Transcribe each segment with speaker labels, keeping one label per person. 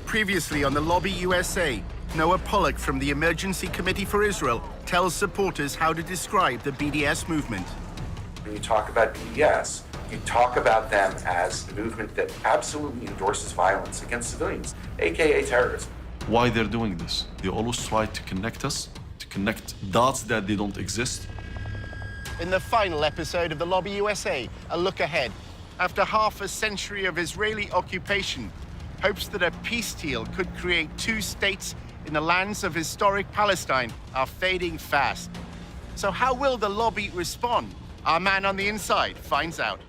Speaker 1: Previously on the Lobby USA, Noah Pollack from the Emergency Committee for Israel tells supporters how to describe the BDS movement.
Speaker 2: When you talk about BDS, you talk about them as a movement that absolutely endorses violence against civilians, aka terrorism.
Speaker 3: Why they're doing this? They always try to connect us, to connect dots that they don't exist.
Speaker 1: In the final episode of the Lobby USA, a look ahead. After half a century of Israeli occupation, hopes that a peace deal could create two states in the lands of historic Palestine are fading fast. So how will the lobby respond? Our man on the inside finds out.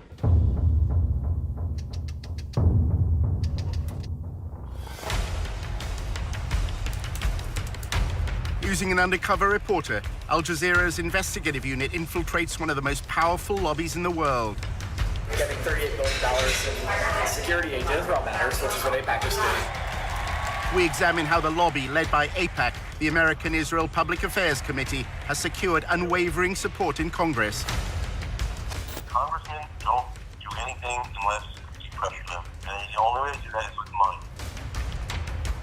Speaker 1: Using an undercover reporter, Al Jazeera's investigative unit infiltrates one of the most powerful lobbies in the world.
Speaker 4: We're getting $38 billion in security aid to Israel Matters, which is what AIPAC is doing.
Speaker 1: We examine how the lobby, led by AIPAC, the American Israel Public Affairs Committee, has secured unwavering support in Congress.
Speaker 5: Congressmen don't do anything unless you pressure them. And the only way to do that is with money.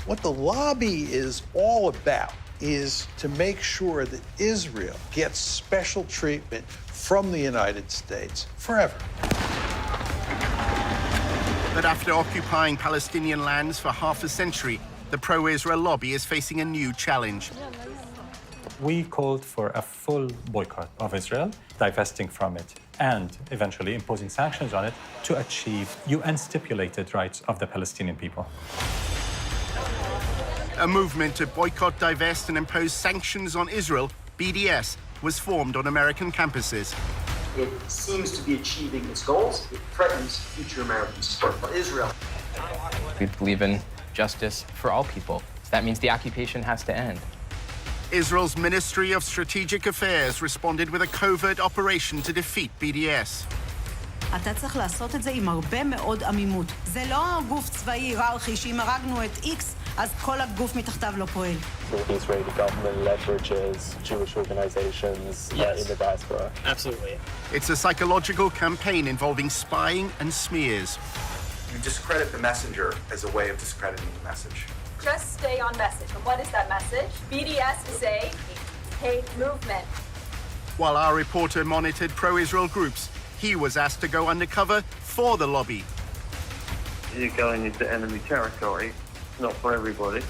Speaker 6: What the lobby is all about is to make sure that Israel gets special treatment from the United States forever.
Speaker 1: But after occupying Palestinian lands for half a century, the pro-Israel lobby is facing a new challenge.
Speaker 7: We called for a full boycott of Israel, divesting from it, and eventually imposing sanctions on it to achieve UN-stipulated rights of the Palestinian people.
Speaker 1: A movement to boycott, divest, and impose sanctions on Israel, BDS, was formed on American campuses.
Speaker 8: It seems to be achieving its goals. It threatens future American support for Israel.
Speaker 9: We believe in justice for all people. That means the occupation has to end.
Speaker 1: Israel's Ministry of Strategic Affairs responded with a covert operation to defeat BDS.
Speaker 10: אתה צריך לעשות את זה עם הרבה מאוד עמימות. זה לא גוף צבאי היררכי שאם הרגנו את X, אז כל הגוף מתחתיו לא פועל.
Speaker 11: The Israeli government leverages Jewish organizations in the diaspora.
Speaker 4: Absolutely.
Speaker 1: It's a psychological campaign involving spying and smears.
Speaker 2: You discredit the messenger as a way of discrediting the message.
Speaker 12: Just stay on message. And what is that message? BDS is a hate movement.
Speaker 1: While our reporter monitored pro-Israel groups, he was asked to go undercover for the lobby.
Speaker 5: You're going into enemy territory. It's not for everybody.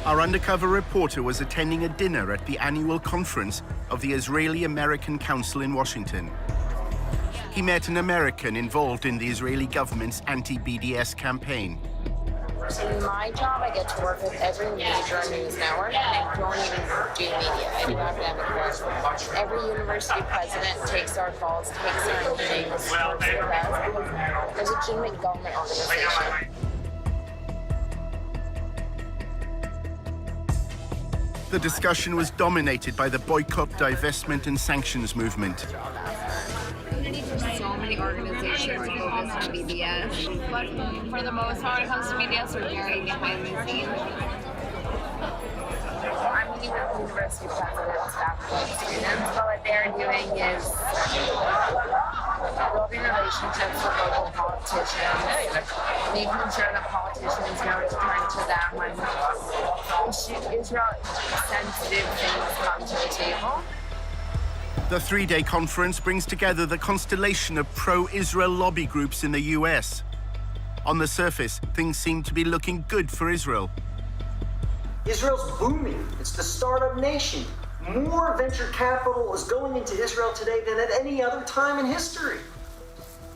Speaker 1: Our undercover reporter was attending a dinner at the annual conference of the Israeli-American Council in Washington. He met an American involved in the Israeli government's anti-BDS campaign.
Speaker 13: In my job, I get to work with every major news network, and I don't even do media. I do academic work. Every university president takes our calls, takes our meetings, works with us. There's a legitimate government organization.
Speaker 1: The discussion was dominated by the boycott, divestment, and sanctions movement.
Speaker 14: So many organizations focus on BDS, but for the most part, when it comes to BDS, we're very behind the scenes.
Speaker 13: I'm meeting with the university president, staff, and students, but what they're doing is building relationships with local politicians, making sure that politicians know to turn to them when Israel-sensitive things come to the table.
Speaker 1: The three-day conference brings together the constellation of pro-Israel lobby groups in the US. On the surface, things seem to be looking good for Israel.
Speaker 8: Israel's booming. It's the startup nation. More venture capital is going into Israel today than at any other time in history.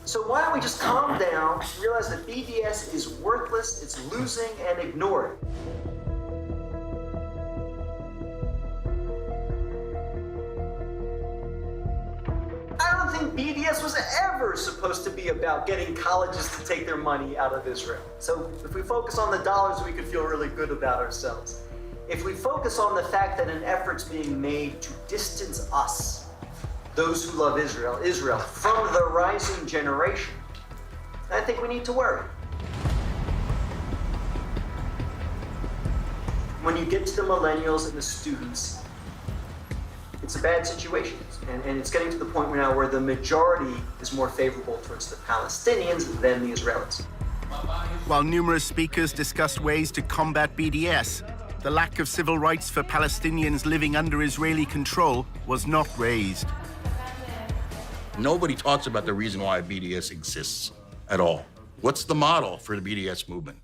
Speaker 8: So why don't we just calm down, realize that BDS is worthless, it's losing, and ignore it. I don't think BDS was ever supposed to be about getting colleges to take their money out of Israel. So if we focus on the dollars, we could feel really good about ourselves. If we focus on the fact that an effort's being made to distance us, those who love Israel, from the rising generation, I think we need to worry. When you get to the millennials and the students, it's a bad situation. And it's getting to the point now where the majority is more favorable towards the Palestinians than the Israelis.
Speaker 1: While numerous speakers discussed ways to combat BDS, the lack of civil rights for Palestinians living under Israeli control was not raised.
Speaker 15: Nobody talks about the reason why BDS exists at all. What's the model for the BDS movement?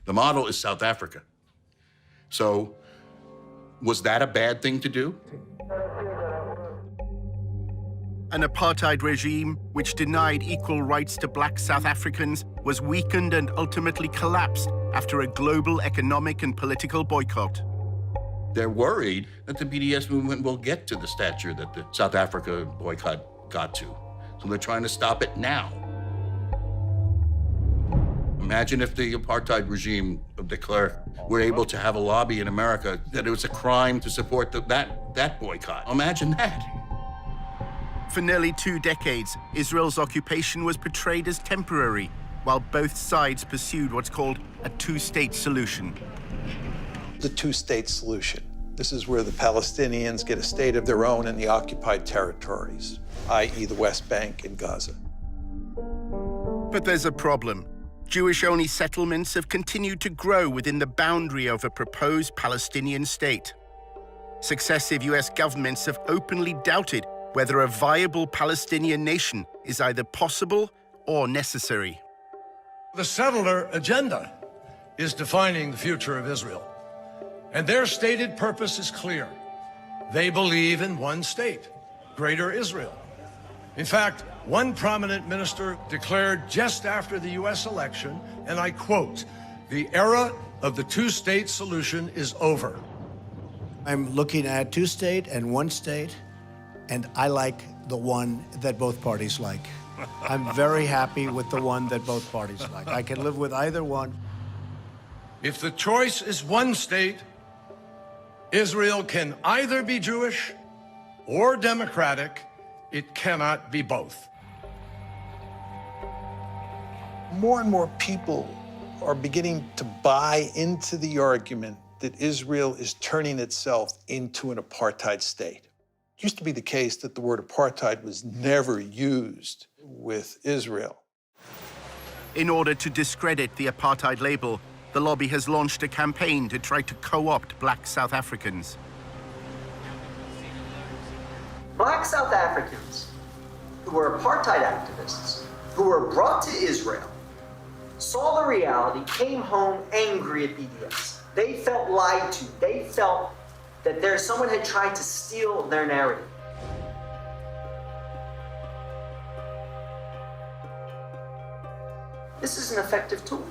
Speaker 15: The model is South Africa. So, was that a bad thing to do?
Speaker 1: An apartheid regime which denied equal rights to black South Africans was weakened and ultimately collapsed after a global economic and political boycott.
Speaker 15: They're worried that the BDS movement will get to the stature that the South Africa boycott got to. So they're trying to stop it now. Imagine if the apartheid regime of de Klerk were able to have a lobby in America that it was a crime to support that boycott. Imagine that.
Speaker 1: For nearly 2 decades, Israel's occupation was portrayed as temporary, while both sides pursued what's called a two-state solution.
Speaker 6: The two-state solution. This is where the Palestinians get a state of their own in the occupied territories, i.e. the West Bank and Gaza.
Speaker 1: But there's a problem. Jewish-only settlements have continued to grow within the boundary of a proposed Palestinian state. Successive US governments have openly doubted whether a viable Palestinian nation is either possible or necessary.
Speaker 16: The settler agenda is defining the future of Israel. And their stated purpose is clear. They believe in one state, Greater Israel. In fact, one prominent minister declared just after the US election, and I quote, "The era of the two-state solution is over."
Speaker 17: I'm looking at two-state and one state, and I like the one that both parties like. I'm very happy with the one that both parties like. I can live with either one.
Speaker 16: If the choice is one state, Israel can either be Jewish or democratic. It cannot be both.
Speaker 6: More and more people are beginning to buy into the argument that Israel is turning itself into an apartheid state. It used to be the case that the word apartheid was never used with Israel.
Speaker 1: In order to discredit the apartheid label, the lobby has launched a campaign to try to co-opt black South Africans.
Speaker 8: Black South Africans who were apartheid activists, who were brought to Israel, saw the reality, came home angry at BDS. They felt lied to. They felt that someone had tried to steal their narrative. This is an effective tool.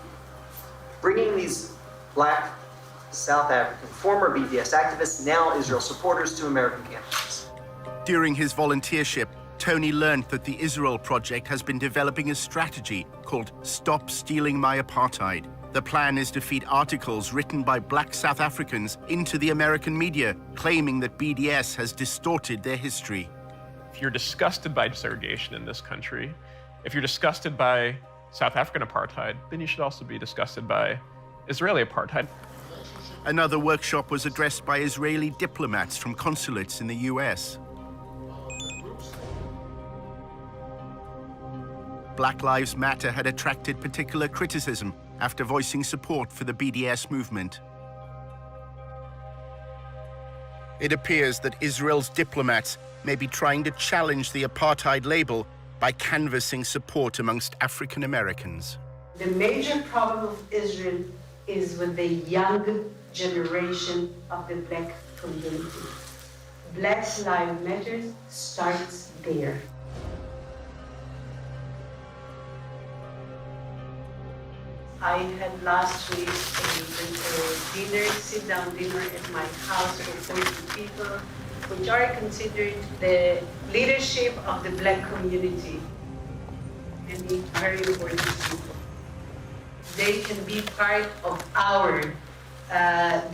Speaker 8: Bringing these black South African, former BDS activists, now Israel supporters to American campuses.
Speaker 1: During his volunteership, Tony learned that the Israel Project has been developing a strategy called Stop Stealing My Apartheid. The plan is to feed articles written by black South Africans into the American media, claiming that BDS has distorted their history.
Speaker 18: If you're disgusted by segregation in this country, if you're disgusted by South African apartheid, then you should also be disgusted by Israeli apartheid.
Speaker 1: Another workshop was addressed by Israeli diplomats from consulates in the US. Black Lives Matter had attracted particular criticism after voicing support for the BDS movement. It appears that Israel's diplomats may be trying to challenge the apartheid label by canvassing support amongst African Americans.
Speaker 19: The major problem of Israel is with the young generation of the black community. Black Lives Matter starts there. I had last week a dinner, sit-down dinner at my house with 40 people, which are considered the leadership of the black community, and it's very important people. They can be part of our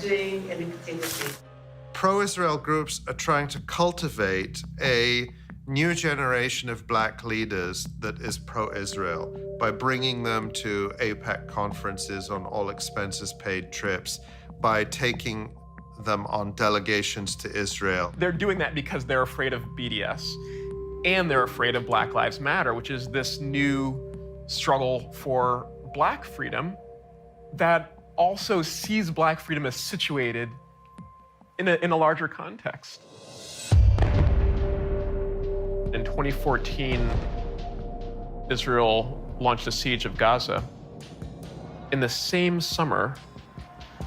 Speaker 19: doing an activity.
Speaker 20: Pro-Israel groups are trying to cultivate a new generation of black leaders that is pro-Israel by bringing them to AIPAC conferences on all expenses paid trips, by taking them on delegations to Israel.
Speaker 18: They're doing that because they're afraid of BDS and they're afraid of Black Lives Matter, which is this new struggle for Black freedom that also sees Black freedom as situated in a larger context. In 2014, Israel launched a siege of Gaza. In the same summer,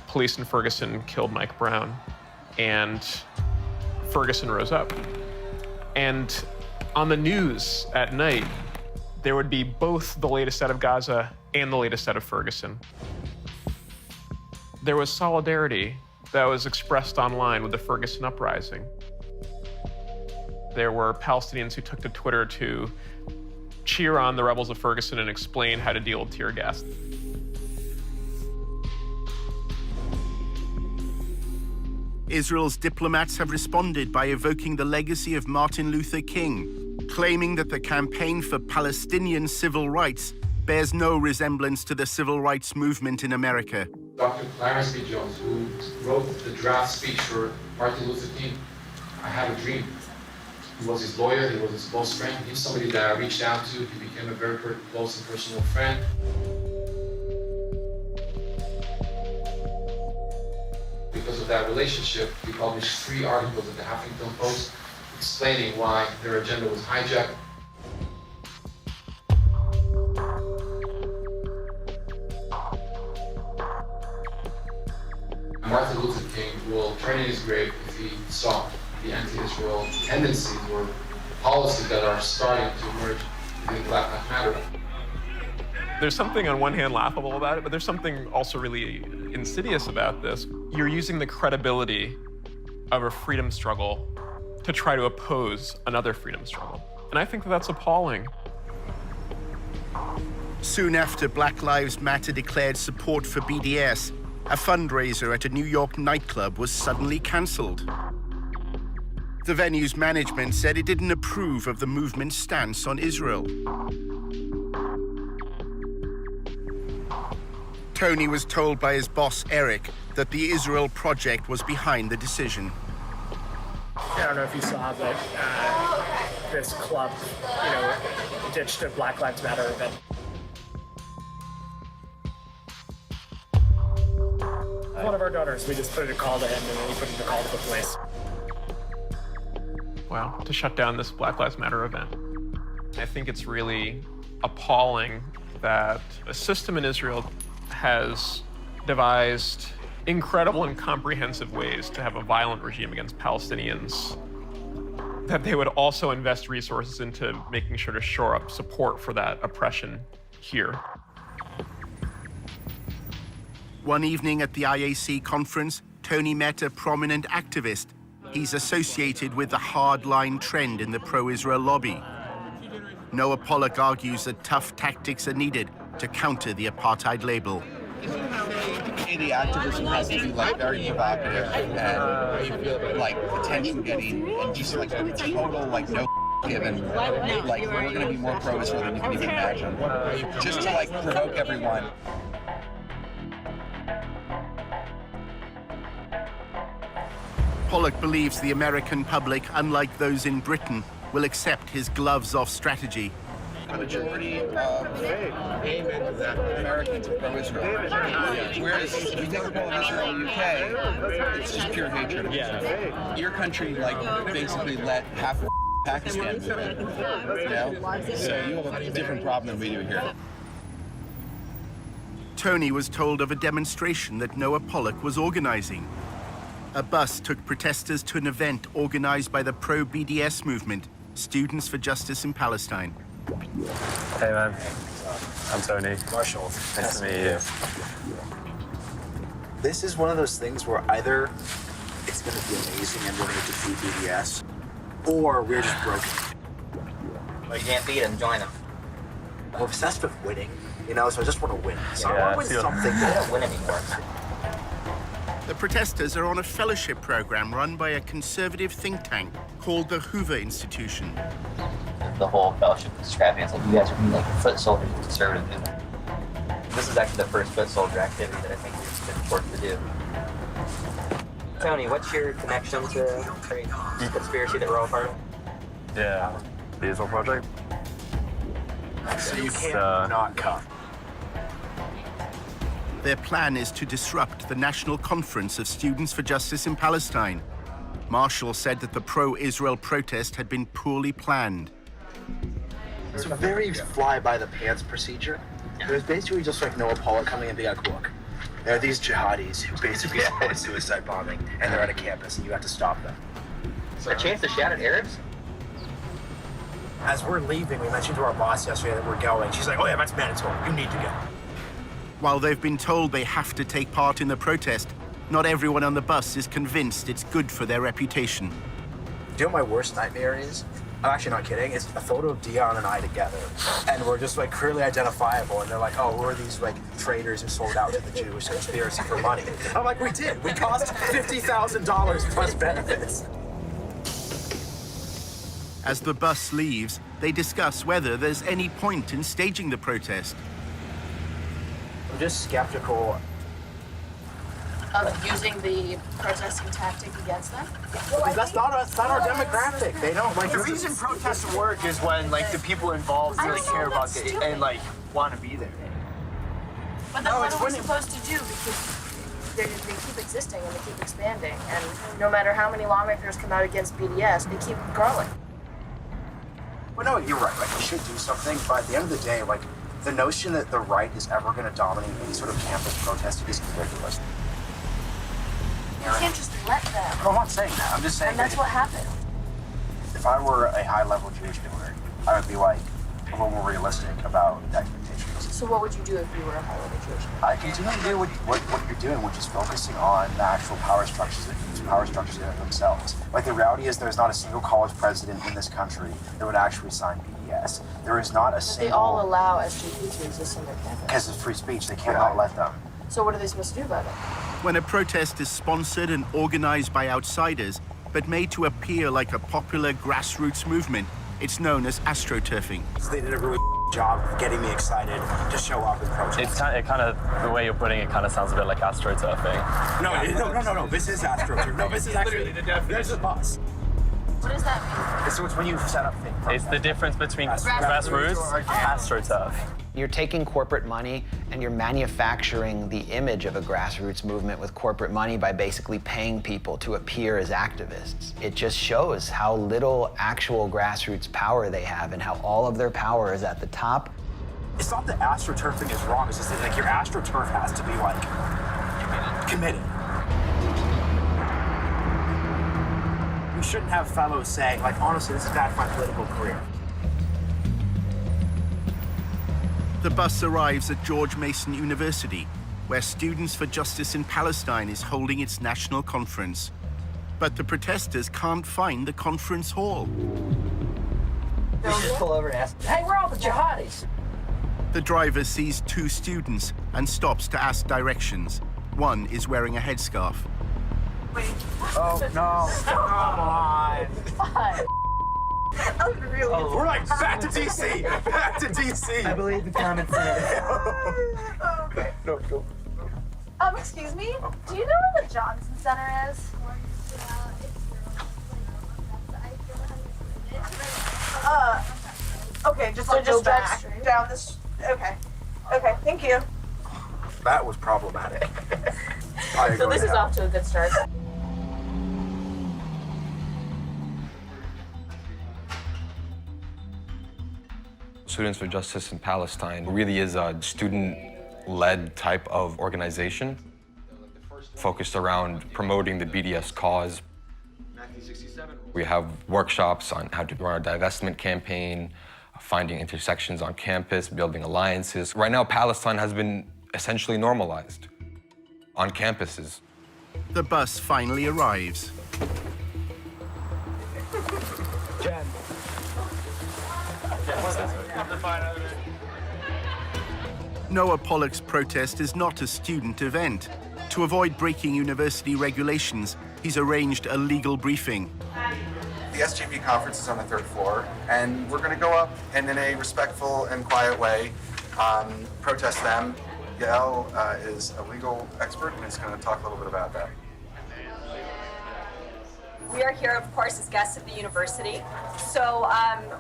Speaker 18: police in Ferguson killed Mike Brown, and Ferguson rose up. And on the news at night, there would be both the latest out of Gaza and the latest out of Ferguson. There was solidarity that was expressed online with the Ferguson uprising. There were Palestinians who took to Twitter to cheer on the rebels of Ferguson and explain how to deal with tear gas.
Speaker 1: Israel's diplomats have responded by evoking the legacy of Martin Luther King, claiming that the campaign for Palestinian civil rights bears no resemblance to the civil rights movement in America.
Speaker 21: Dr. Clarence B. Jones, who wrote the draft speech for Martin Luther King, I Have a Dream. He was his lawyer, he was his close friend. He was somebody that I reached out to. He became a very close and personal friend. Because of that relationship, he published 3 articles in the Huffington Post explaining why their agenda was hijacked. Martin Luther King will turn in his grave if he saw the anti-Israel tendencies or policies that are starting to emerge within Black Lives Matter.
Speaker 18: There's something on one hand laughable about it, but there's something also really insidious about this. You're using the credibility of a freedom struggle to try to oppose another freedom struggle. And I think that that's appalling.
Speaker 1: Soon after Black Lives Matter declared support for BDS, a fundraiser at a New York nightclub was suddenly cancelled. The venue's management said it didn't approve of the movement's stance on Israel. Tony was told by his boss, Eric, that the Israel Project was behind the decision.
Speaker 4: I don't know if you saw, but this club, ditched a Black Lives Matter event. One of our donors, we just put in a call to him and then he put in a call to the police.
Speaker 18: Wow, to shut down this Black Lives Matter event. I think it's really appalling that a system in Israel has devised incredible and comprehensive ways to have a violent regime against Palestinians, that they would also invest resources into making sure to shore up support for that oppression here.
Speaker 1: One evening at the IAC conference, Tony met a prominent activist. He's associated with the hardline trend in the pro-Israel lobby. Noah Pollock argues that tough tactics are needed to counter the apartheid label.
Speaker 22: The activism has to be very provocative and attention-getting, and just total no given. We're going to be more pro-Israel than you can even imagine, just to provoke everyone.
Speaker 1: Pollock believes the American public, unlike those in Britain, will accept his gloves-off strategy.
Speaker 22: The majority of Americans are pro-Israel. Whereas if you take the poll of Israel in the UK, it's just pure hatred of Israel. Your country, basically let half of Pakistan move in. So you have a different problem than we do here.
Speaker 1: Tony was told of a demonstration that Noah Pollock was organizing. A bus took protesters to an event organized by the pro-BDS movement, Students for Justice in Palestine.
Speaker 11: Hey man, I'm Tony. Marshall. Nice to meet you.
Speaker 23: This is one of those things where either it's going to be amazing and we're going to defeat BDS, or we're just broken.
Speaker 24: You can't beat them, join them.
Speaker 23: I'm obsessed with winning, so I just want to win. So I want to win something.
Speaker 24: They don't win anymore.
Speaker 1: The protesters are on a fellowship program run by a conservative think tank called the Hoover Institution.
Speaker 24: The whole fellowship is scrappy. It's you guys are being foot soldiers of conservative movement. This is actually the first foot soldier activity that I think we've been forced to do.
Speaker 3: Tony, what's your connection to the conspiracy that we're all part of?
Speaker 7: Yeah, the Israel Project.
Speaker 23: So you can't not come.
Speaker 1: Their plan is to disrupt the National Conference of Students for Justice in Palestine. Marshall said that the pro-Israel protest had been poorly planned.
Speaker 23: It's a very fly-by-the-pants procedure. It was basically just like Noah Pollock coming and being like, look, there are these jihadis who basically support suicide bombing, and they're at a campus, and you have to stop them.
Speaker 3: A chance to shout at Arabs?
Speaker 23: As we're leaving, we mentioned to our boss yesterday that we're going. She's like, oh yeah, that's mandatory. You need to go.
Speaker 1: While they've been told they have to take part in the protest, not everyone on the bus is convinced it's good for their reputation.
Speaker 23: Do you know what my worst nightmare is? I'm actually not kidding. It's a photo of Dion and I together, and we're just like clearly identifiable. And they're like, "Oh, we're these like traitors who sold out to the Jewish conspiracy for money." I'm like, "We did. We cost $50,000 plus benefits."
Speaker 1: As the bus leaves, they discuss whether there's any point in staging the protest.
Speaker 23: I'm just skeptical.
Speaker 13: Of using the protesting tactic against them?
Speaker 23: That's not our demographic. They don't like
Speaker 8: The reason protests work is when like the people involved really care about it and like want to be there.
Speaker 13: But then what are we supposed to do? Because they keep existing and they keep expanding, and no matter how many lawmakers come out against BDS, they keep growing.
Speaker 23: Well, no, you're right. Like, we should do something, but at the end of the day, like, the notion that the right is ever going to dominate any sort of campus protest is ridiculous.
Speaker 13: You can't just let them.
Speaker 23: No, I'm not saying that. I'm just saying
Speaker 13: And that's what happened.
Speaker 23: If I were a high-level Jewish doer, I would be, like, a little more realistic about the expectations.
Speaker 13: So what would you do if you were a high-level Jewish?
Speaker 23: I continue to do what you're doing, which is focusing on the actual power structures in themselves. Like, the reality is there's not a single college president in this country that would actually sign BDS. There is not a single...
Speaker 13: They all allow SJP to exist on their campus.
Speaker 23: Because of free speech, they cannot let them.
Speaker 13: So what are they supposed to do about it?
Speaker 1: When a protest is sponsored and organized by outsiders, but made to appear like a popular grassroots movement, it's known as astroturfing.
Speaker 23: They did a really job of getting me excited to show up and protest.
Speaker 11: It's kind of the way you're putting it kind of sounds a bit like astroturfing.
Speaker 23: No. This is astroturfing. No, this is actually the definition. There's a bus.
Speaker 13: What does that mean?
Speaker 23: So it's when you set up things.
Speaker 11: It's the difference between grassroots and astroturf.
Speaker 9: You're taking corporate money and you're manufacturing the image of a grassroots movement with corporate money by basically paying people to appear as activists. It just shows how little actual grassroots power they have and how all of their power is at the top.
Speaker 23: It's not that astroturfing is wrong, it's just that like your astroturf has to be like committed. You shouldn't have fellows saying, like, honestly, this is bad for my political career.
Speaker 1: The bus arrives at George Mason University, where Students for Justice in Palestine is holding its national conference. But the protesters can't find the conference hall.
Speaker 3: They'll just pull over and ask, hey, where are all the jihadis?
Speaker 1: The driver sees two students and stops to ask directions. One is wearing a headscarf.
Speaker 3: Wait. Oh, no. Come on.
Speaker 23: We're like, back to DC! Back to DC!
Speaker 3: I believe the comments said.
Speaker 23: Okay. No, go.
Speaker 12: Excuse me? Do you know where the Johnson Center is? Okay, just like go back down this. Okay. Okay, thank you.
Speaker 23: That was problematic.
Speaker 13: So this is off to a good start.
Speaker 10: Students for Justice in Palestine really is a student-led type of organization focused around promoting the BDS cause. We have workshops on how to run a divestment campaign, finding intersections on campus, building alliances. Right now, Palestine has been essentially normalized on campuses.
Speaker 1: The bus finally arrives.
Speaker 3: Jen.
Speaker 1: Noah Pollock's protest is not a student event. To avoid breaking university regulations, he's arranged a legal briefing.
Speaker 2: The SJP conference is on the 3rd floor, and we're going to go up and in a respectful and quiet way protest them. Yael is a legal expert and is going to talk a little bit about that.
Speaker 12: We are here, of course, as guests of the university. So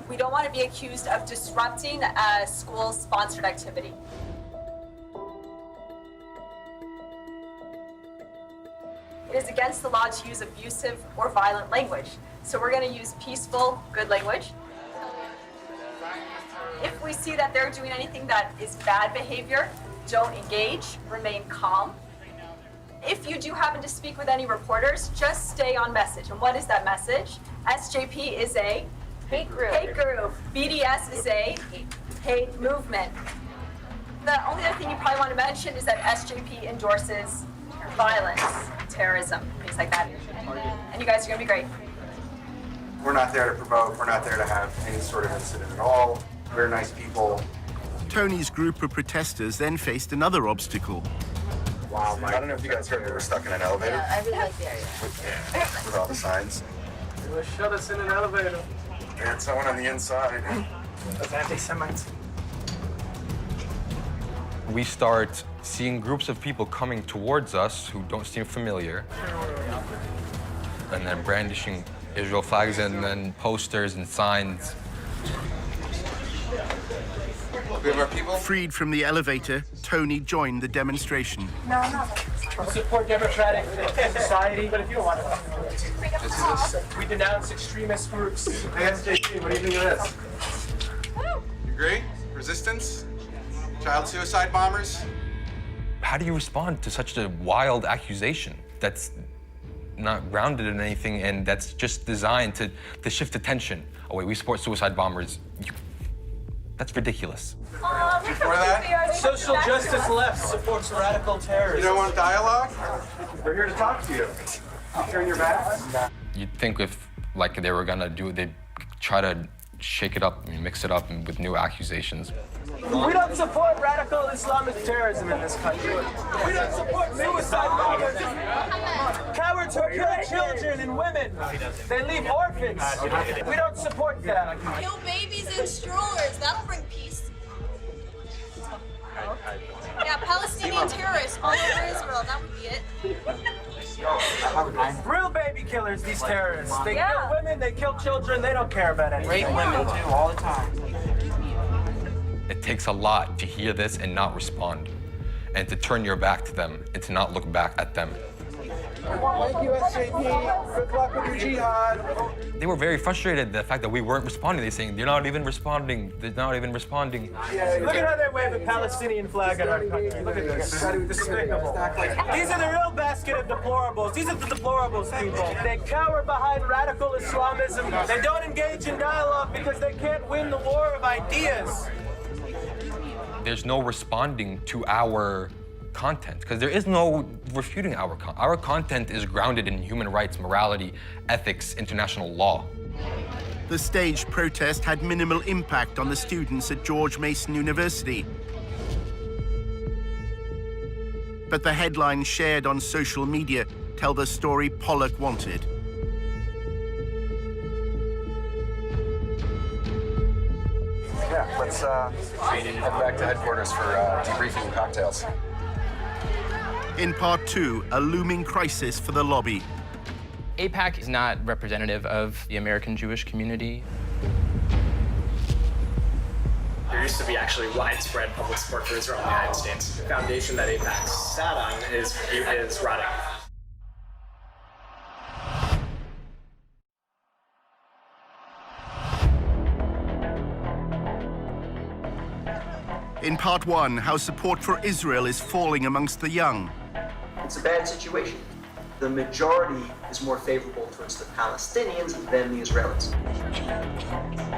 Speaker 12: we don't want to be accused of disrupting a school-sponsored activity. It is against the law to use abusive or violent language. So we're going to use peaceful, good language. If we see that they're doing anything that is bad behavior, don't engage, remain calm. If you do happen to speak with any reporters, just stay on message. And what is that message? SJP is a hate group. BDS is a hate movement. The only other thing you probably want to mention is that SJP endorses violence, terrorism, things like that. And you guys are going to be great.
Speaker 2: We're not there to provoke. We're not there to have any sort of incident at all. We're nice people.
Speaker 1: Tony's group of protesters then faced another obstacle.
Speaker 2: Wow, I don't know if you guys heard, we were stuck in an elevator.
Speaker 13: Yeah, I really like the area.
Speaker 2: With all the signs.
Speaker 11: They shut us in an elevator.
Speaker 2: We had someone on the inside.
Speaker 11: Those anti-Semites.
Speaker 10: We start seeing groups of people coming towards us who don't seem familiar, and then brandishing Israel flags and then posters and signs.
Speaker 2: We have our people.
Speaker 1: Freed from the elevator, Tony joined the demonstration.
Speaker 11: No, I'm not. We support democratic society, but if you don't want to, we denounce extremist groups.
Speaker 2: Hey, SJP, what do you think of this? You agree? Resistance? Child suicide bombers?
Speaker 10: How do you respond to such a wild accusation that's not grounded in anything and that's just designed to shift attention? Oh wait, we support suicide bombers. That's ridiculous.
Speaker 2: Before that,
Speaker 11: Social justice left supports radical terrorism.
Speaker 2: you don't want dialogue? We're here to talk to you. Turn your back.
Speaker 10: You'd think if like they were gonna do it, they'd try to shake it up and mix it up with new accusations.
Speaker 11: We don't support radical Islamic terrorism in this country. We don't support suicide bombers. Cowards who kill children and women. They leave orphans. We don't support that.
Speaker 12: Kill babies in strollers. That'll bring peace. Yeah, Palestinian terrorists all over Israel. That would be it.
Speaker 11: Real baby killers, these terrorists. They kill women, they kill children, they don't care about anything.
Speaker 23: Rape women too, all the time.
Speaker 10: It takes a lot to hear this and not respond, and to turn your back to them and to not look back at them.
Speaker 23: Thank you, SJP. Good luck with your jihad.
Speaker 10: They were very frustrated at the fact that we weren't responding. They're saying, they're not even responding. They're not even responding.
Speaker 11: Look at how they wave a Palestinian flag in our country. Look at this. Despicable. These are the real basket of deplorables. These are the deplorables, people. They cower behind radical Islamism. They don't engage in dialogue because they can't win the war of ideas.
Speaker 10: There's no responding to our content, because there is no refuting our content. Our content is grounded in human rights, morality, ethics, international law.
Speaker 1: The staged protest had minimal impact on the students at George Mason University. But the headlines shared on social media tell the story Pollock wanted.
Speaker 2: Yeah, let's head back to headquarters for debriefing and cocktails.
Speaker 1: In part 2, a looming crisis for the lobby.
Speaker 5: AIPAC is not representative of the American Jewish community.
Speaker 4: There used to be actually widespread public support for Israel in the United States. The foundation that AIPAC sat on is rotting.
Speaker 1: In part 1, how support for Israel is falling amongst the young.
Speaker 8: It's a bad situation. The majority is more favorable towards the Palestinians than the Israelis.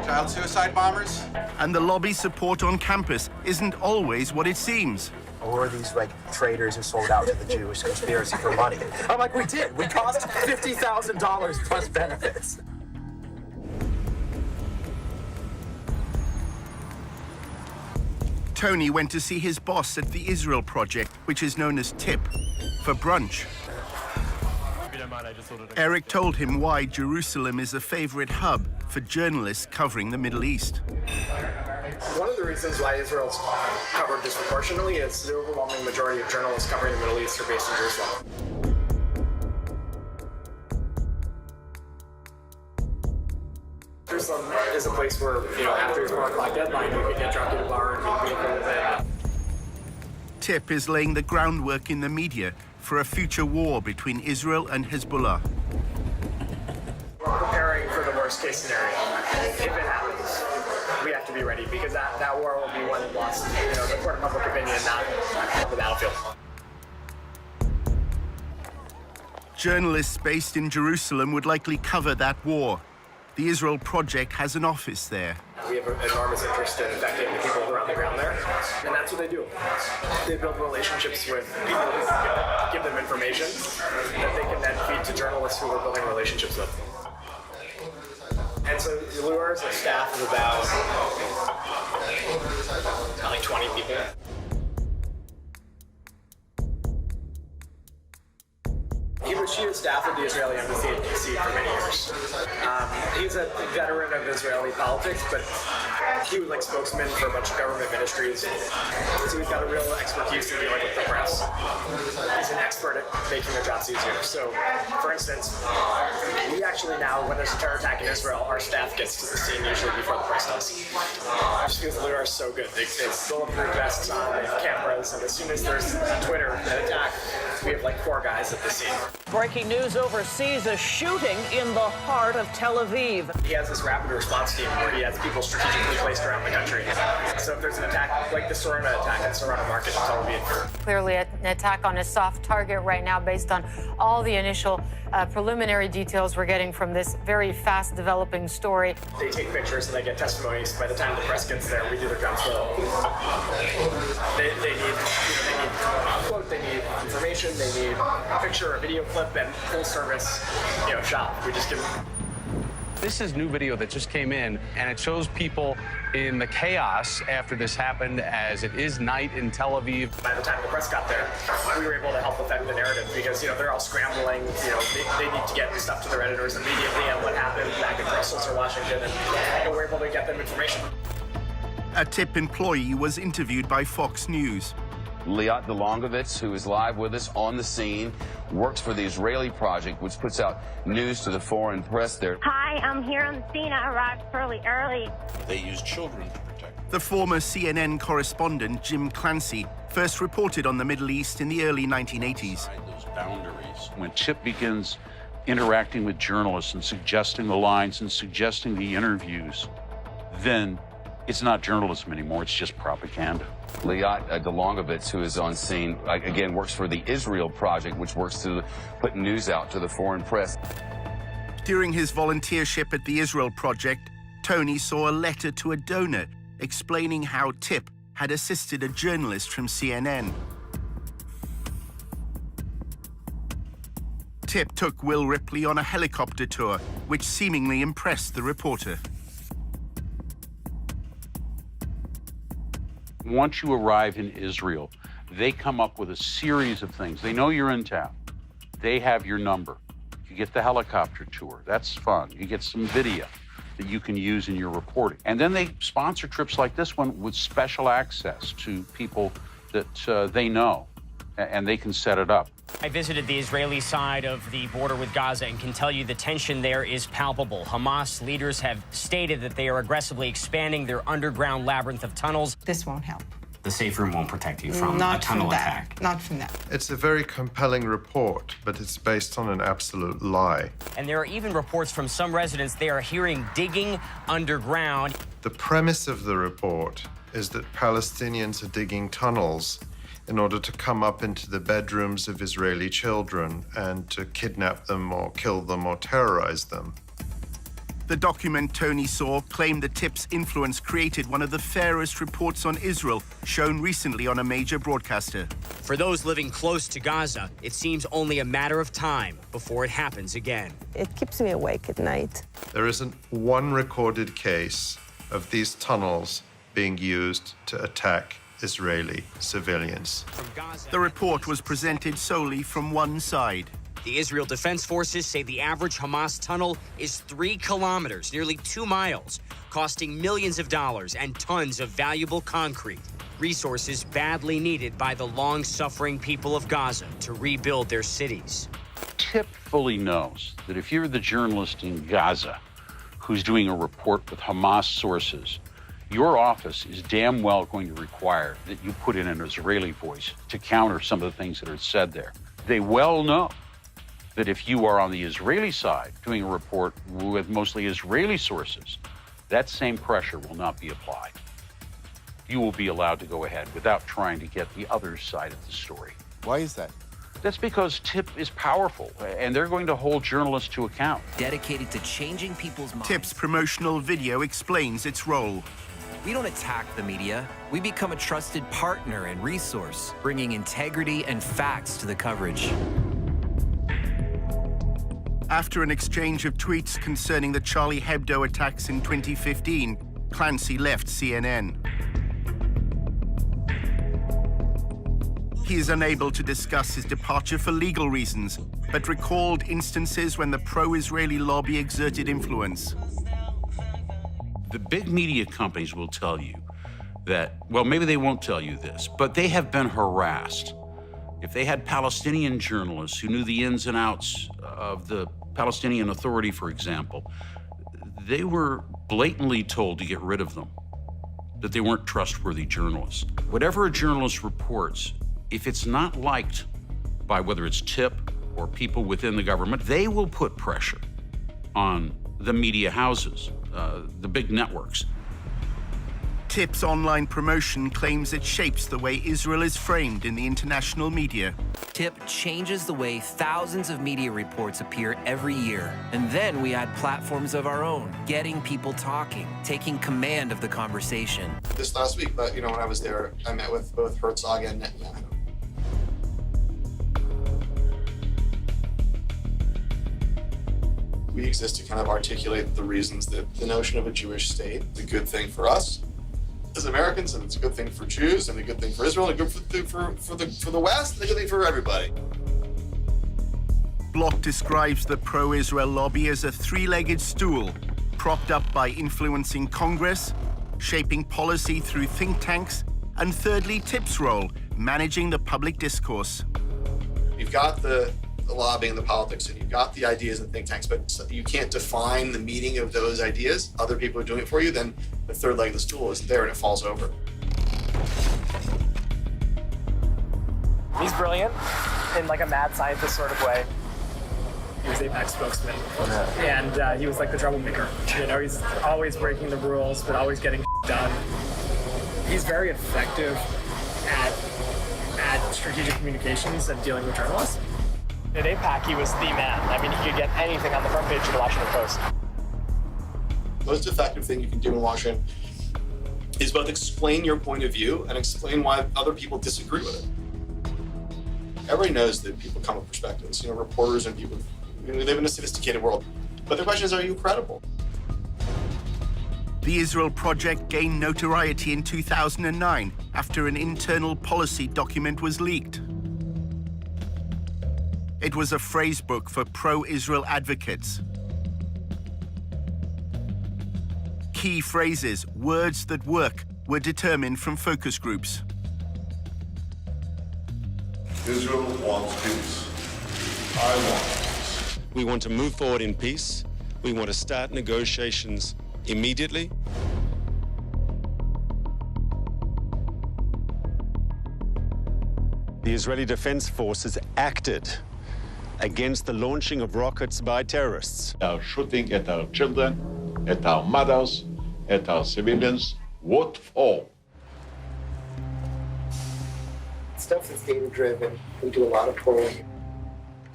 Speaker 2: Child suicide bombers?
Speaker 1: And the lobby support on campus isn't always what it seems.
Speaker 23: Or are these like traitors who sold out to the Jewish conspiracy for money? I'm like, we did. We cost $50,000 plus benefits.
Speaker 1: Tony went to see his boss at the Israel Project, which is known as TIP, for brunch. Eric told him why Jerusalem is a favorite hub for journalists covering the Middle East.
Speaker 4: One of the reasons why Israel's covered disproportionately is the overwhelming majority of journalists covering the Middle East are based in Jerusalem. is a place where, after his 1 o'clock deadline, you can get drunk at a bar and meet people with it.
Speaker 1: Tip is laying the groundwork in the media for a future war between Israel and Hezbollah.
Speaker 4: We're preparing for the worst case scenario. If it happens, we have to be ready because that war will be won and lost, in the court of public opinion, not on the battlefield.
Speaker 1: Journalists based in Jerusalem would likely cover that war. The Israel Project has an office there.
Speaker 4: We have an enormous interest in affecting the people who are on the ground there, and that's what they do. They build relationships with people who give them information that they can then feed to journalists who we're building relationships with. And so Luar is a staff of about like 20 people. He was chief of staff of the Israeli embassy in D.C. for many years. He's a veteran of Israeli politics, but he was like spokesman for a bunch of government ministries. So he's got a real expertise in dealing with the press. He's an expert at making their jobs easier. So, for instance, we actually now, when there's a terror attack in Israel, our staff gets to the scene usually before the press does. Just because Luar is so good. They bulletproof vests on, they have cameras, and as soon as there's on Twitter an attack, we have like 4 guys at the scene.
Speaker 14: Breaking news overseas, a shooting in the heart of Tel Aviv.
Speaker 4: He has this rapid response team where he has people strategically placed around the country. So if there's an attack, like the Sorona attack in Sorona Market in Tel Aviv.
Speaker 15: Clearly an attack on a soft target right now based on all the initial preliminary details we're getting from this very fast developing story.
Speaker 4: They take pictures and they get testimonies. By the time the press gets there, we do their job well. They need quote, they need information, they need a picture, a video clip, and full service, shot. We just give them.
Speaker 16: This is new video that just came in, and it shows people in the chaos after this happened, as it is night in Tel Aviv.
Speaker 4: By the time the press got there, we were able to help affect the narrative because, they're all scrambling. They need to get stuff to their editors immediately on what happened back in Brussels or Washington, and we're able to get them information.
Speaker 1: A TIP employee was interviewed by Fox News.
Speaker 17: Liat Delongovitz, who is live with us on the scene, works for the Israeli Project, which puts out news to the foreign press there.
Speaker 25: Hi, I'm here on the scene. I arrived fairly early.
Speaker 1: They use children to protect. The former CNN correspondent, Jim Clancy, first reported on the Middle East in the early 1980s.
Speaker 26: Those boundaries. When TIP begins interacting with journalists and suggesting the lines and suggesting the interviews, then it's not journalism anymore, it's just propaganda.
Speaker 17: Liat Delongovitz, who is on scene, again, works for the Israel Project, which works to put news out to the foreign press.
Speaker 1: During his volunteership at the Israel Project, Tony saw a letter to a donor explaining how TIP had assisted a journalist from CNN. TIP took Will Ripley on a helicopter tour, which seemingly impressed the reporter.
Speaker 26: Once you arrive in Israel, they come up with a series of things. They know you're in town. They have your number. You get the helicopter tour. That's fun. You get some video that you can use in your reporting. And then they sponsor trips like this one with special access to people that they know, and they can set it up.
Speaker 27: I visited the Israeli side of the border with Gaza and can tell you the tension there is palpable. Hamas leaders have stated that they are aggressively expanding their underground labyrinth of tunnels.
Speaker 28: This won't help.
Speaker 27: The safe room won't protect you from a tunnel attack.
Speaker 28: Not from that.
Speaker 20: It's a very compelling report, but it's based on an absolute lie.
Speaker 27: And there are even reports from some residents they are hearing digging underground.
Speaker 20: The premise of the report is that Palestinians are digging tunnels in order to come up into the bedrooms of Israeli children and to kidnap them or kill them or terrorize them.
Speaker 1: The document Tony saw claimed the TIP's influence created one of the fairest reports on Israel shown recently on a major broadcaster.
Speaker 27: For those living close to Gaza, it seems only a matter of time before it happens again.
Speaker 28: It keeps me awake at night.
Speaker 20: There isn't one recorded case of these tunnels being used to attack Israeli civilians.
Speaker 1: The report was presented solely from one side.
Speaker 27: The Israel Defense Forces say the average Hamas tunnel is 3 kilometers, nearly 2 miles, costing millions of dollars and tons of valuable concrete, resources badly needed by the long-suffering people of Gaza to rebuild their cities.
Speaker 26: TIP fully knows that if you're the journalist in Gaza who's doing a report with Hamas sources, your office is damn well going to require that you put in an Israeli voice to counter some of the things that are said there. They well know that if you are on the Israeli side doing a report with mostly Israeli sources, that same pressure will not be applied. You will be allowed to go ahead without trying to get the other side of the story.
Speaker 1: Why is that?
Speaker 26: That's because TIP is powerful, and they're going to hold journalists to account.
Speaker 6: Dedicated to changing people's minds.
Speaker 1: TIP's promotional video explains its role.
Speaker 6: We don't attack the media. We become a trusted partner and resource, bringing integrity and facts to the coverage.
Speaker 1: After an exchange of tweets concerning the Charlie Hebdo attacks in 2015, Clancy left CNN. He is unable to discuss his departure for legal reasons, but recalled instances when the pro-Israeli lobby exerted influence.
Speaker 26: The big media companies will tell you that, well, maybe they won't tell you this, but they have been harassed. If they had Palestinian journalists who knew the ins and outs of the Palestinian Authority, for example, they were blatantly told to get rid of them, that they weren't trustworthy journalists. Whatever a journalist reports, if it's not liked by whether it's TIP or people within the government, they will put pressure on the media houses, the big networks.
Speaker 1: TIP's online promotion claims it shapes the way Israel is framed in the international media.
Speaker 6: TIP changes the way thousands of media reports appear every year. And then we add platforms of our own, getting people talking, taking command of the conversation.
Speaker 7: This last week, but when I was there, I met with both Herzog and Netanyahu. We exist to kind of articulate the reasons that the notion of a Jewish state is a good thing for us as Americans, and it's a good thing for Jews, and a good thing for Israel, and a good thing for the West, and a good thing for everybody.
Speaker 1: Block describes the pro-Israel lobby as a three-legged stool, propped up by influencing Congress, shaping policy through think tanks, and thirdly, TIP's role, managing the public discourse.
Speaker 7: You've got the lobbying, the politics, and you've got the ideas and think tanks, but you can't define the meaning of those ideas. Other people are doing it for you, then the third leg of the stool isn't there and it falls over.
Speaker 4: He's brilliant in like a mad scientist sort of way. He was AIPAC spokesman, and he was like the troublemaker. He's always breaking the rules, but always getting done. He's very effective at strategic communications and dealing with journalists. At AIPAC, he was the man. I mean, he could get anything on the front page of the Washington Post.
Speaker 7: The most effective thing you can do in Washington is both explain your point of view and explain why other people disagree with it. Everybody knows that people come with perspectives. Reporters and people, they live in a sophisticated world. But the question is, are you credible?
Speaker 1: The Israel Project gained notoriety in 2009 after an internal policy document was leaked. It was a phrase book for pro-Israel advocates. Key phrases, words that work, were determined from focus groups.
Speaker 9: Israel wants peace. I want peace.
Speaker 18: We want to move forward in peace. We want to start negotiations immediately. The Israeli Defense Forces acted against the launching of rockets by terrorists.
Speaker 9: They are shooting at our children, at our mothers, at our civilians. What for?
Speaker 19: Stuff that's data-driven. We do a lot of polling.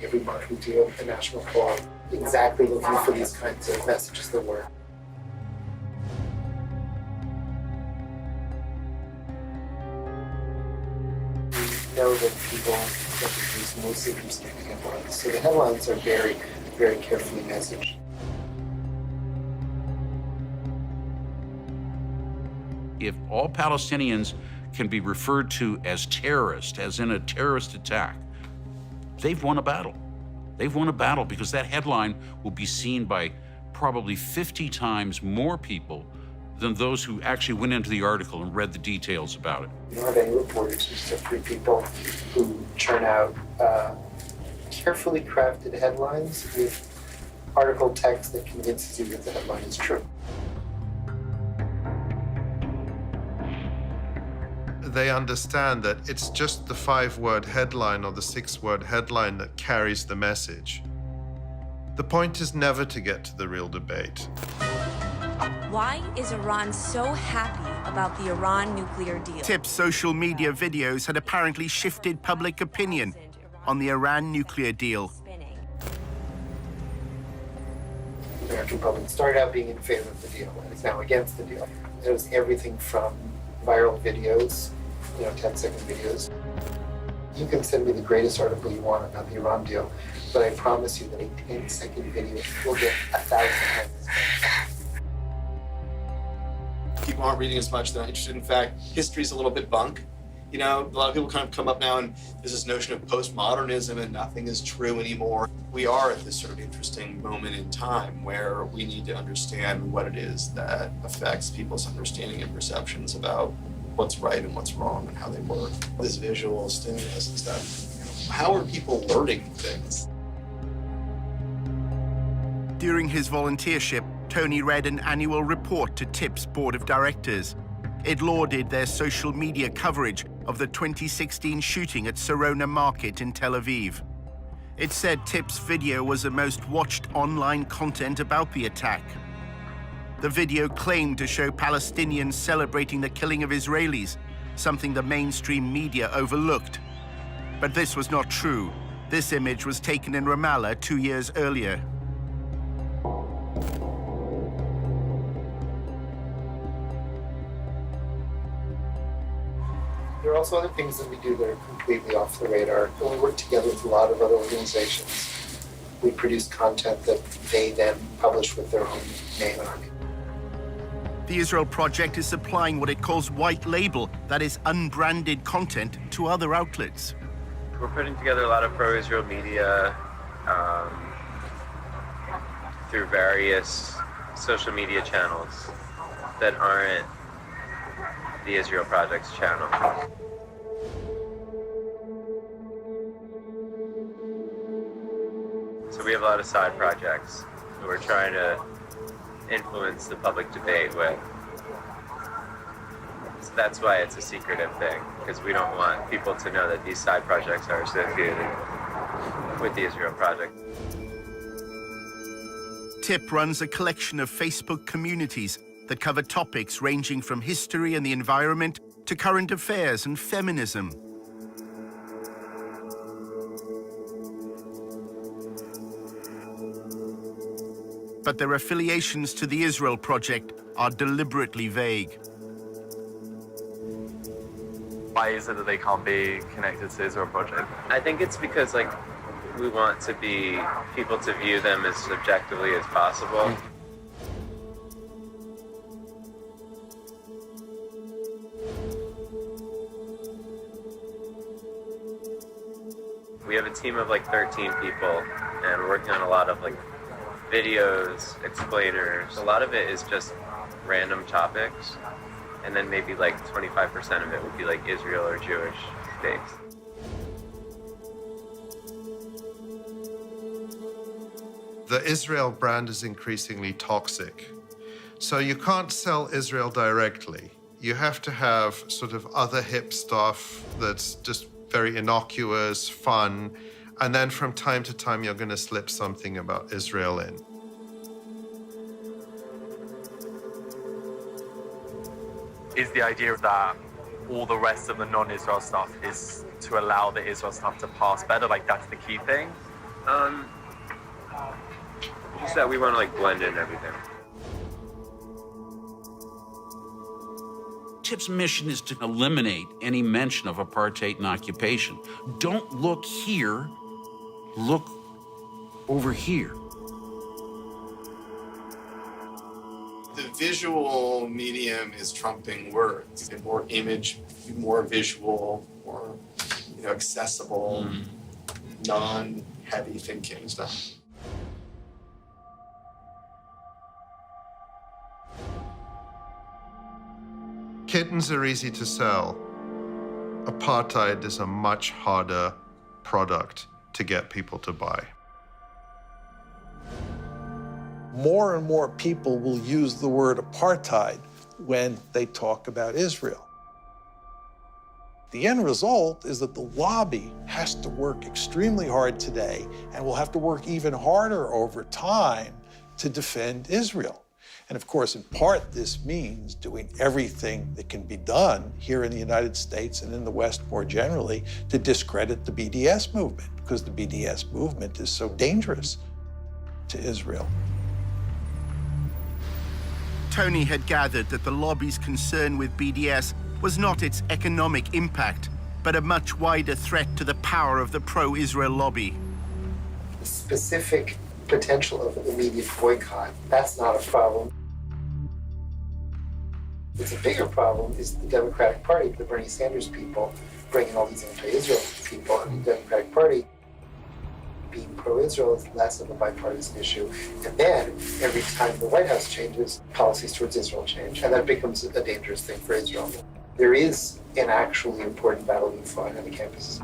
Speaker 19: Every month we do a national poll, exactly looking for these kinds of messages that work. We know that people use mostly from significant headlines. So the headlines are very, very carefully messaged.
Speaker 26: If all Palestinians can be referred to as terrorists, as in a terrorist attack, they've won a battle. They've won a battle because that headline will be seen by probably 50 times more people than those who actually went into the article and read the details about it.
Speaker 19: We don't have any reporters, just have three people who churn out carefully crafted headlines with article text that convinces you that the headline is true.
Speaker 20: They understand that it's just the 5-word headline or the 6-word headline that carries the message. The point is never to get to the real debate.
Speaker 3: Why is Iran so happy about the Iran nuclear deal?
Speaker 1: TIP's social media videos had apparently shifted public opinion on the Iran nuclear deal.
Speaker 19: The American public started out being in favor of the deal and is now against the deal. It was everything from viral videos, 10-second videos. You can send me the greatest article you want about the Iran deal, but I promise you that a 10-second video will get 1,000 times.
Speaker 7: People aren't reading as much, they're not interested. In fact, history's a little bit bunk. A lot of people kind of come up now and there's this notion of postmodernism and nothing is true anymore. We are at this sort of interesting moment in time where we need to understand what it is that affects people's understanding and perceptions about what's right and what's wrong and how they work. This visual stimulus and stuff. How are people learning things?
Speaker 1: During his volunteership, Tony read an annual report to TIP's board of directors. It lauded their social media coverage of the 2016 shooting at Sarona Market in Tel Aviv. It said TIP's video was the most watched online content about the attack. The video claimed to show Palestinians celebrating the killing of Israelis, something the mainstream media overlooked. But this was not true. This image was taken in Ramallah 2 years earlier.
Speaker 19: There are also other things that we do that are completely off the radar. When we work together with a lot of other organizations, we produce content that they then publish with their own name on it.
Speaker 1: The Israel Project is supplying what it calls white label, that is unbranded content, to other outlets.
Speaker 10: We're putting together a lot of pro-Israel media through various social media channels that aren't the Israel Project's channel. So we have a lot of side projects that we're trying to influence the public debate with. So that's why it's a secretive thing, because we don't want people to know that these side projects are associated with the Israel Project.
Speaker 1: TIP runs a collection of Facebook communities that cover topics ranging from history and the environment to current affairs and feminism. But their affiliations to the Israel Project are deliberately vague.
Speaker 11: Why is it that they can't be connected to the Israel Project?
Speaker 10: I think it's because we want people to view them as objectively as possible. We have a team of 13 people, and we're working on a lot of videos, explainers. A lot of it is just random topics, and then maybe 25% of it would be Israel or Jewish based.
Speaker 20: The Israel brand is increasingly toxic. So you can't sell Israel directly. You have to have sort of other hip stuff that's just very innocuous, fun, and then from time to time you're going to slip something about Israel in.
Speaker 11: Is the idea that all the rest of the non-Israel stuff is to allow the Israel stuff to pass better? That's the key thing?
Speaker 10: Just that we want to blend in everything.
Speaker 26: TIP's mission is to eliminate any mention of apartheid and occupation. Don't look here, look over here.
Speaker 7: The visual medium is trumping words. More image, more visual, more accessible, non-heavy thinking stuff.
Speaker 20: Kittens are easy to sell. Apartheid is a much harder product to get people to buy.
Speaker 2: more and more people will use the word apartheid when they talk about Israel. The end result is that the lobby has to work extremely hard today and will have to work even harder over time to defend Israel. And of course, in part, this means doing everything that can be done here in the United States and in the West more generally to discredit the BDS movement, because the BDS movement is so dangerous to Israel.
Speaker 1: Tony had gathered that the lobby's concern with BDS was not its economic impact, but a much wider threat to the power of the pro-Israel lobby.
Speaker 19: The specific potential of an immediate boycott, that's not a problem. It's a bigger problem is the Democratic Party, the Bernie Sanders people, bringing all these anti-Israel people, and the Democratic Party being pro-Israel is less of a bipartisan issue. And then, every time the White House changes, policies towards Israel change, and that becomes a dangerous thing for Israel. There is an actually important battle being fought on the campuses.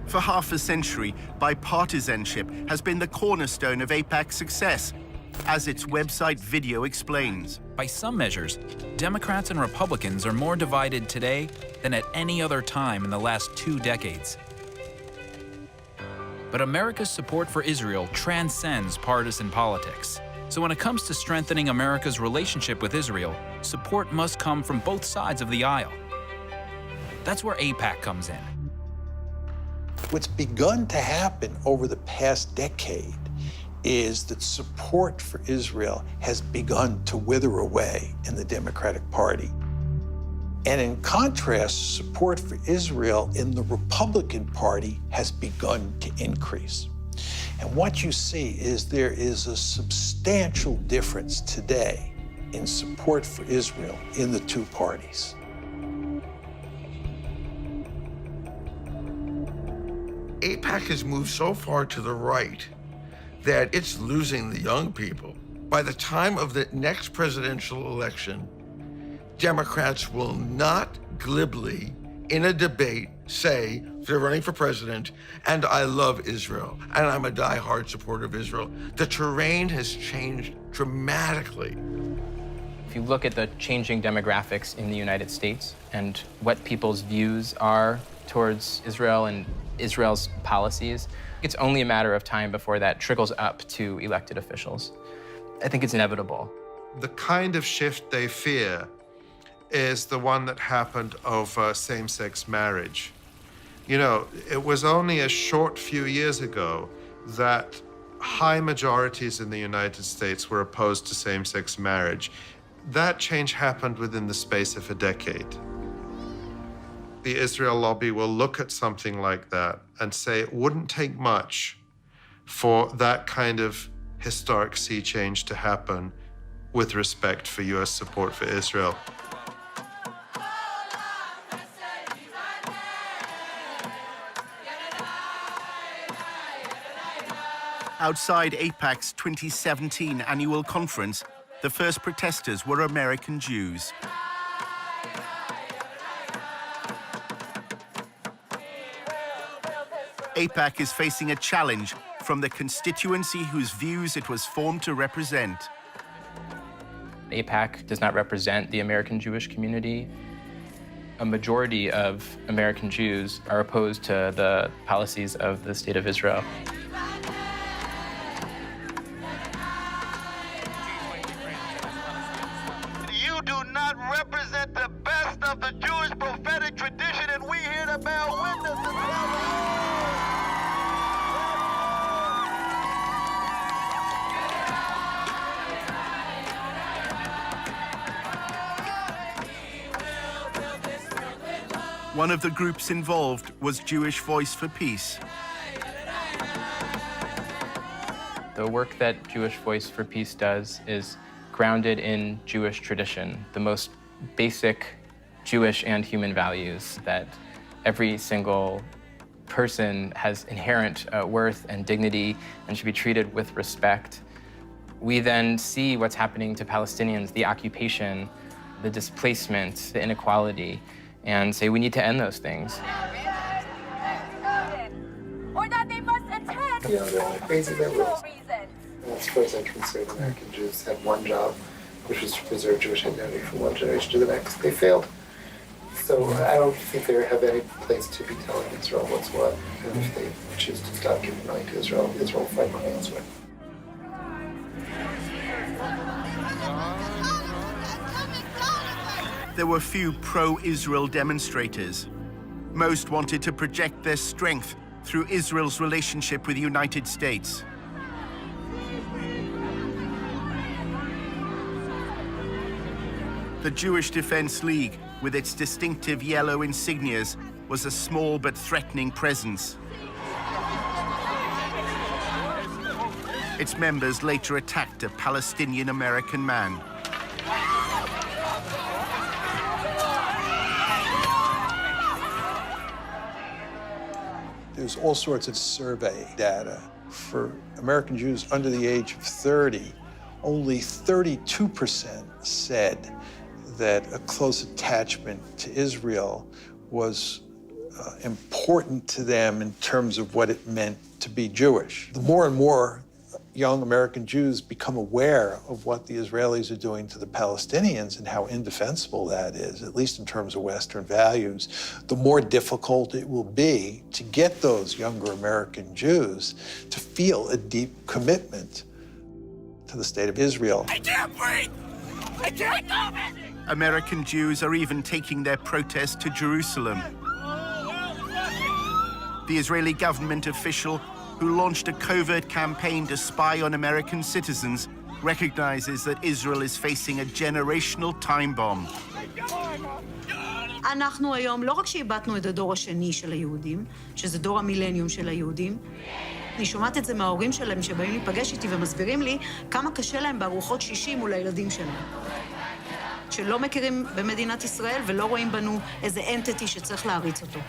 Speaker 1: For half a century, bipartisanship has been the cornerstone of AIPAC's success, as its website video explains.
Speaker 5: By some measures, Democrats and Republicans are more divided today than at any other time in the last 2 decades. But America's support for Israel transcends partisan politics. So when it comes to strengthening America's relationship with Israel, support must come from both sides of the aisle. That's where AIPAC comes in.
Speaker 2: What's begun to happen over the past decade is that support for Israel has begun to wither away in the Democratic Party. And in contrast, support for Israel in the Republican Party has begun to increase. And what you see is there is a substantial difference today in support for Israel in the two parties.
Speaker 8: AIPAC has moved so far to the right that it's losing the young people. By the time of the next presidential election, Democrats will not glibly, in a debate, say they're running for president, and I love Israel, and I'm a diehard supporter of Israel. The terrain has changed dramatically.
Speaker 12: If you look at the changing demographics in the United States and what people's views are towards Israel and Israel's policies, it's only a matter of time before that trickles up to elected officials. I think it's inevitable.
Speaker 20: The kind of shift they fear is the one that happened over same-sex marriage. You know, it was only a short few years ago that high majorities in the United States were opposed to same-sex marriage. That change happened within the space of a decade. The Israel lobby will look at something like that and say it wouldn't take much for that kind of historic sea change to happen with respect for US support for Israel.
Speaker 1: Outside AIPAC's 2017 annual conference, the first protesters were American Jews. AIPAC is facing a challenge from the constituency whose views it was formed to represent.
Speaker 12: AIPAC does not represent the American Jewish community. A majority of American Jews are opposed to the policies of the State of Israel.
Speaker 13: You do not represent the best of the Jewish prophetic tradition, and we here to bear witness to
Speaker 1: One of the groups involved was Jewish Voice for Peace.
Speaker 12: The work that Jewish Voice for Peace does is grounded in Jewish tradition, the most basic Jewish and human values that every single person has inherent worth and dignity and should be treated with respect. We then see what's happening to Palestinians, the occupation, the displacement, the inequality, and say we need to end those things.
Speaker 25: Or that they must attend
Speaker 19: You know, they're all crazy liberals. As far as I'm concerned, American Jews had one job, which was to preserve Jewish identity from one generation to the next. They failed. So I don't think they have any place to be telling Israel what's what. And if they choose to stop giving money to Israel, Israel will find money elsewhere.
Speaker 1: There were few pro-Israel demonstrators. Most wanted to project their strength through Israel's relationship with the United States. The Jewish Defense League, with its distinctive yellow insignias, was a small but threatening presence. Its members later attacked a Palestinian-American man.
Speaker 2: There's all sorts of survey data. For American Jews under the age of 30, only 32% said that a close attachment to Israel was important to them in terms of what it meant to be Jewish. The more and more young American Jews become aware of what the Israelis are doing to the Palestinians and how indefensible that is, at least in terms of Western values, the more difficult it will be to get those younger American Jews to feel a deep commitment to the state of Israel.
Speaker 1: I can't breathe! I can't go! American Jews are even taking their protest to Jerusalem. The Israeli government official who launched a covert campaign to spy on American citizens recognizes that Israel is facing a generational time bomb.
Speaker 14: אנחנו היום, לא רק שאיבדנו את הדור השני של היהודים, שזה דור המילניום של היהודים, אני שומעת את זה מההורים שלהם שבאים להיפגש איתי ומסבירים לי כמה קשה להם בארוחות שישי מול הילדים שלהם. שלא מכירים במדינת ישראל ולא רואים בנו איזה אנטיטי שצריך להריץ אותו.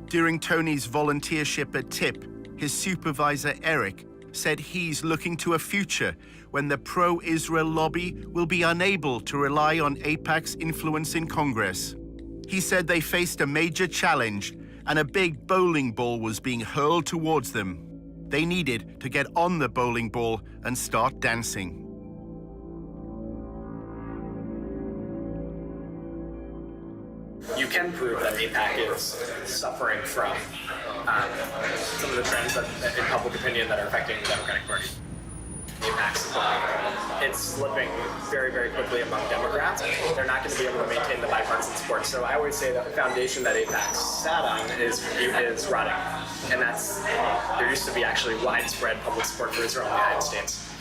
Speaker 1: During Tony's volunteership at TIP, his supervisor, Eric, said he's looking to a future when the pro-Israel lobby will be unable to rely on AIPAC's influence in Congress. He said they faced a major challenge and a big bowling ball was being hurled towards them. They needed to get on the bowling ball and start dancing.
Speaker 4: You can prove that AIPAC is suffering from some of the trends in public opinion that are affecting the Democratic Party. AIPAC's support. It's slipping very, very quickly among Democrats. They're not going to be able to maintain the bipartisan support. So I always say that the foundation that AIPAC sat on is rotting. And there used to be actually widespread public support for Israel in the United States.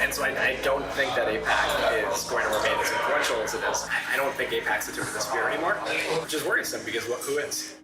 Speaker 4: And so I don't think that AIPAC is going to remain as influential as it is. I don't think AIPAC's the tip of the spear anymore, which is worrisome because who is?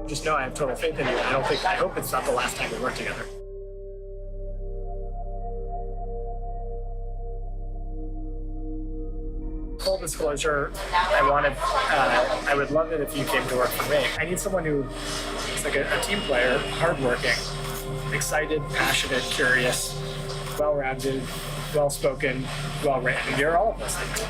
Speaker 4: Just know I have total faith in you. I hope it's not the last time we work together. Full disclosure, I would love it if you came to work for me. I need someone who is like a team player, hardworking, excited, passionate, curious, well-rounded, well-spoken, well-written. You're all of those things.